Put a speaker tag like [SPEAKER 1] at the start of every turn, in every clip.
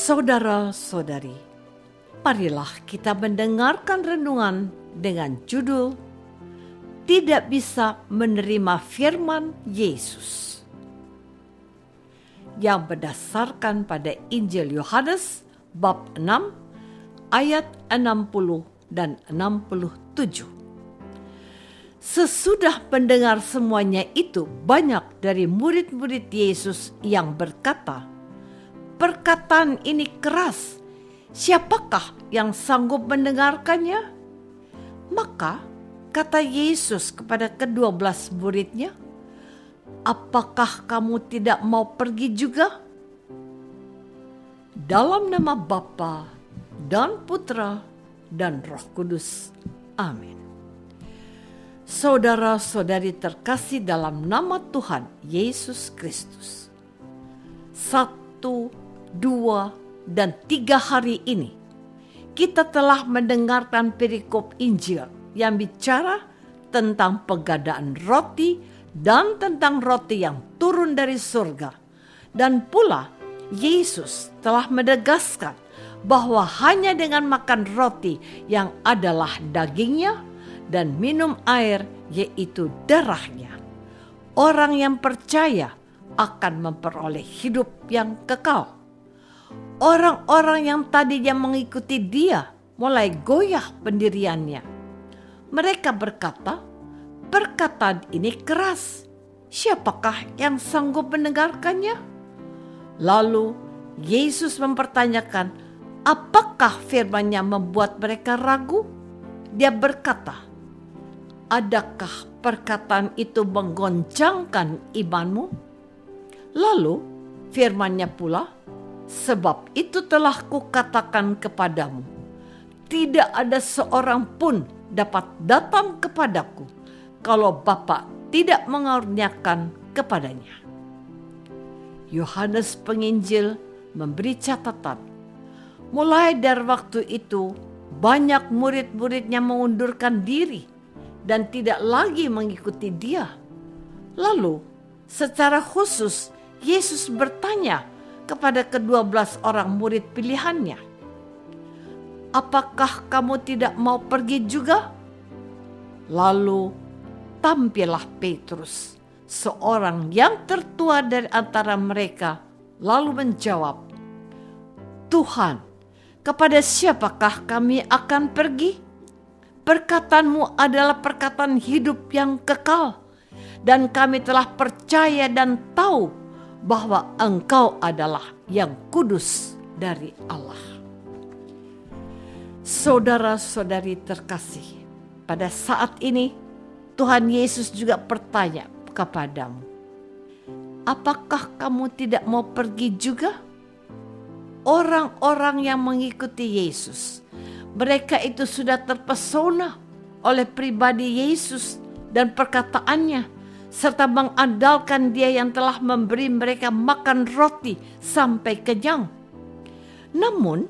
[SPEAKER 1] Saudara-saudari, marilah kita mendengarkan renungan dengan judul Tidak Bisa Menerima Firman Yesus, yang berdasarkan pada Injil Yohanes bab 6 ayat 60 dan 67. Sesudah mendengar semuanya itu, banyak dari murid-murid Yesus yang berkata, "Perkataan ini keras, siapakah yang sanggup mendengarkannya?" Maka kata Yesus kepada ke-12 muridnya, "Apakah kamu tidak mau pergi juga?" Dalam nama Bapa dan Putra dan Roh Kudus. Amin. Saudara-saudari terkasih dalam nama Tuhan Yesus Kristus, 1, 2, dan 3 hari ini kita telah mendengarkan perikop Injil yang bicara tentang pegadaan roti dan tentang roti yang turun dari surga. Dan pula Yesus telah menegaskan bahwa hanya dengan makan roti yang adalah dagingnya dan minum air yaitu darahnya, orang yang percaya akan memperoleh hidup yang kekal. Orang-orang yang tadinya mengikuti dia mulai goyah pendiriannya. Mereka berkata, "Perkataan ini keras, siapakah yang sanggup mendengarkannya?" Lalu Yesus mempertanyakan, apakah firman-Nya membuat mereka ragu? Dia berkata, "Adakah perkataan itu menggoncangkan imanmu?" Lalu firman-Nya pula, "Sebab itu telah kukatakan kepadamu, tidak ada seorang pun dapat datang kepadaku kalau Bapa tidak mengaruniakan kepadanya." Yohanes Penginjil memberi catatan, mulai dari waktu itu banyak murid-muridnya mengundurkan diri dan tidak lagi mengikuti dia. Lalu secara khusus Yesus bertanya kepada ke-12 orang murid pilihannya, "Apakah kamu tidak mau pergi juga?" Lalu tampillah Petrus, seorang yang tertua dari antara mereka, lalu menjawab, "Tuhan, kepada siapakah kami akan pergi? Perkataan-Mu adalah perkataan hidup yang kekal, dan kami telah percaya dan tahu bahwa Engkau adalah yang kudus dari Allah." Saudara-saudari terkasih, pada saat ini Tuhan Yesus juga bertanya kepadamu, "Apakah kamu tidak mau pergi juga?" Orang-orang yang mengikuti Yesus, mereka itu sudah terpesona oleh pribadi Yesus dan perkataannya, serta mengandalkan Dia yang telah memberi mereka makan roti sampai kenyang. Namun,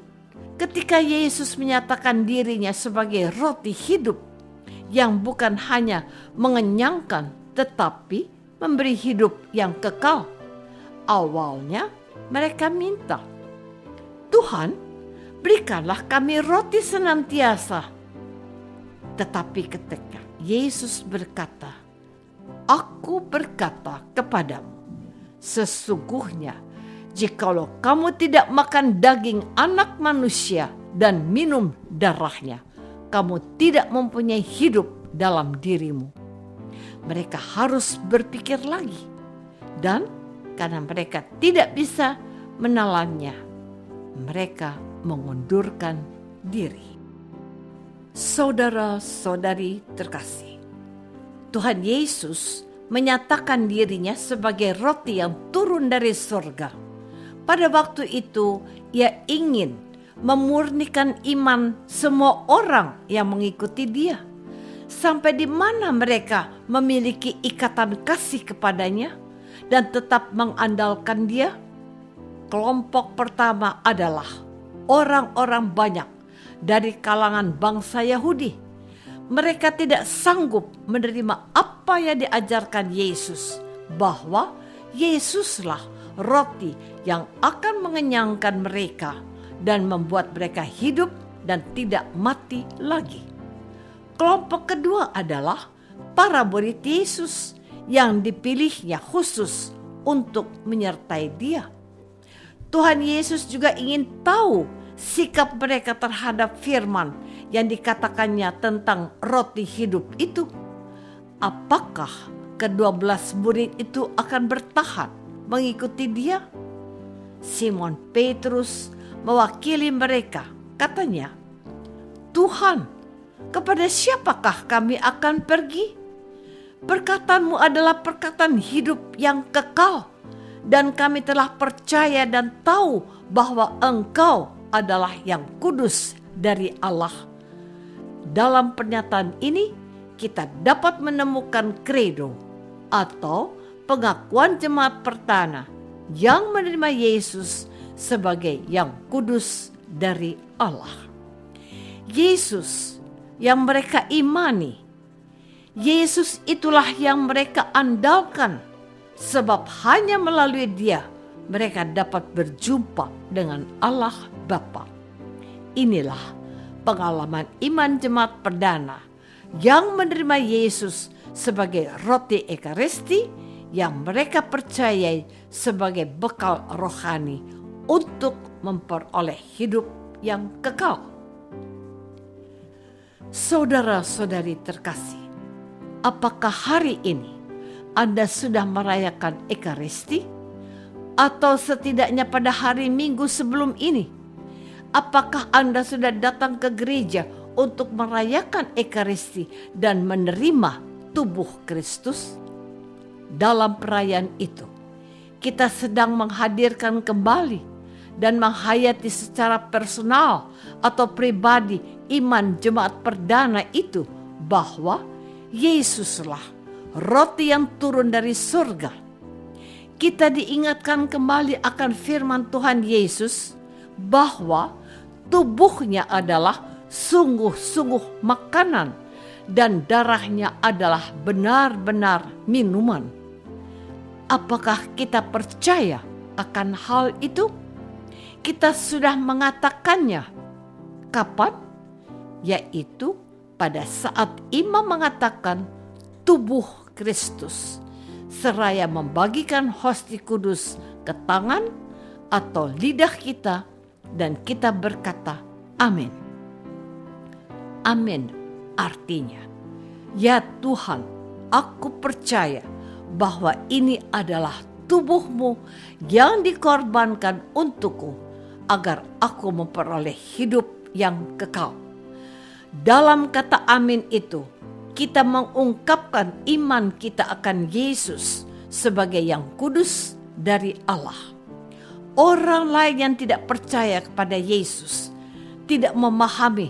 [SPEAKER 1] ketika Yesus menyatakan dirinya sebagai roti hidup yang bukan hanya mengenyangkan tetapi memberi hidup yang kekal, awalnya mereka minta, "Tuhan, berikanlah kami roti senantiasa." Tetapi ketika Yesus berkata, "Aku berkata kepadamu, sesungguhnya jikalau kamu tidak makan daging Anak Manusia dan minum darahnya, kamu tidak mempunyai hidup dalam dirimu." Mereka harus berpikir lagi, dan karena mereka tidak bisa menelannya, mereka mengundurkan diri. Saudara-saudari terkasih, Tuhan Yesus menyatakan dirinya sebagai roti yang turun dari surga. Pada waktu itu, Ia ingin memurnikan iman semua orang yang mengikuti Dia. Sampai di mana mereka memiliki ikatan kasih kepadanya dan tetap mengandalkan Dia? Kelompok pertama adalah orang-orang banyak dari kalangan bangsa Yahudi. Mereka tidak sanggup menerima apa yang diajarkan Yesus, bahwa Yesuslah roti yang akan mengenyangkan mereka dan membuat mereka hidup dan tidak mati lagi. Kelompok kedua adalah para murid Yesus yang dipilihnya khusus untuk menyertai Dia. Tuhan Yesus juga ingin tahu sikap mereka terhadap firman yang dikatakannya tentang roti hidup itu. Apakah ke-12 murid itu akan bertahan mengikuti Dia? Simon Petrus mewakili mereka, katanya, "Tuhan, kepada siapakah kami akan pergi? Perkataan-Mu adalah perkataan hidup yang kekal, dan kami telah percaya dan tahu bahwa Engkau adalah yang kudus dari Allah." Dalam pernyataan ini, kita dapat menemukan kredo atau pengakuan jemaat perdana yang menerima Yesus sebagai yang kudus dari Allah. Yesus yang mereka imani, Yesus itulah yang mereka andalkan, sebab hanya melalui Dia mereka dapat berjumpa dengan Allah Bapa. Inilah pengalaman iman jemaat perdana yang menerima Yesus sebagai roti Ekaristi yang mereka percayai sebagai bekal rohani untuk memperoleh hidup yang kekal. Saudara-saudari terkasih, apakah hari ini Anda sudah merayakan Ekaristi? Atau setidaknya pada hari Minggu sebelum ini? Apakah Anda sudah datang ke gereja untuk merayakan Ekaristi dan menerima tubuh Kristus? Dalam perayaan itu, kita sedang menghadirkan kembali dan menghayati secara personal atau pribadi iman jemaat perdana itu bahwa Yesuslah roti yang turun dari surga. Kita diingatkan kembali akan firman Tuhan Yesus bahwa tubuhnya adalah sungguh-sungguh makanan dan darahnya adalah benar-benar minuman. Apakah kita percaya akan hal itu? Kita sudah mengatakannya. Kapan? Yaitu pada saat imam mengatakan tubuh Kristus, seraya membagikan hosti kudus ke tangan atau lidah kita, dan kita berkata, amin. Amin artinya, ya Tuhan, aku percaya bahwa ini adalah tubuh-Mu yang dikorbankan untukku agar aku memperoleh hidup yang kekal. Dalam kata amin itu, kita mengungkapkan iman kita akan Yesus sebagai yang kudus dari Allah. Orang lain yang tidak percaya kepada Yesus tidak memahami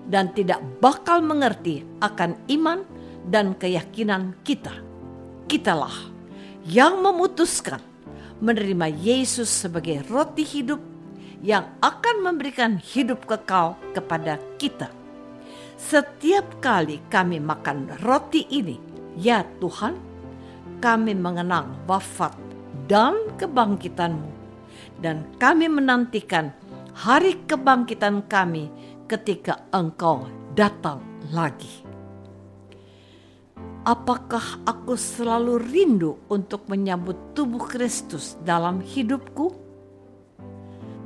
[SPEAKER 1] dan tidak bakal mengerti akan iman dan keyakinan kita. Kitalah yang memutuskan menerima Yesus sebagai roti hidup yang akan memberikan hidup kekal kepada kita. Setiap kali kami makan roti ini, ya Tuhan, kami mengenang wafat dan kebangkitan-Mu, dan kami menantikan hari kebangkitan kami ketika Engkau datang lagi. Apakah aku selalu rindu untuk menyambut tubuh Kristus dalam hidupku?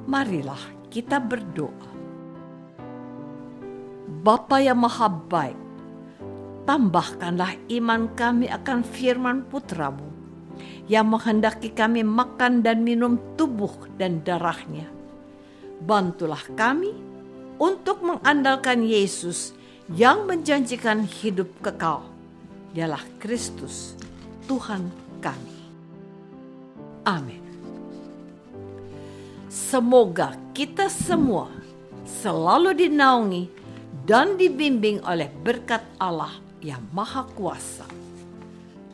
[SPEAKER 1] Marilah kita berdoa. Bapa yang Maha Baik, tambahkanlah iman kami akan firman Putra-Mu yang menghendaki kami makan dan minum tubuh dan darahnya. Bantulah kami untuk mengandalkan Yesus yang menjanjikan hidup kekal. Dialah Kristus, Tuhan kami. Amin. Semoga kita semua selalu dinaungi dan dibimbing oleh berkat Allah yang Maha Kuasa.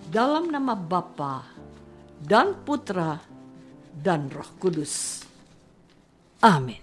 [SPEAKER 1] Dalam nama Bapa dan Putra dan Roh Kudus. Amin.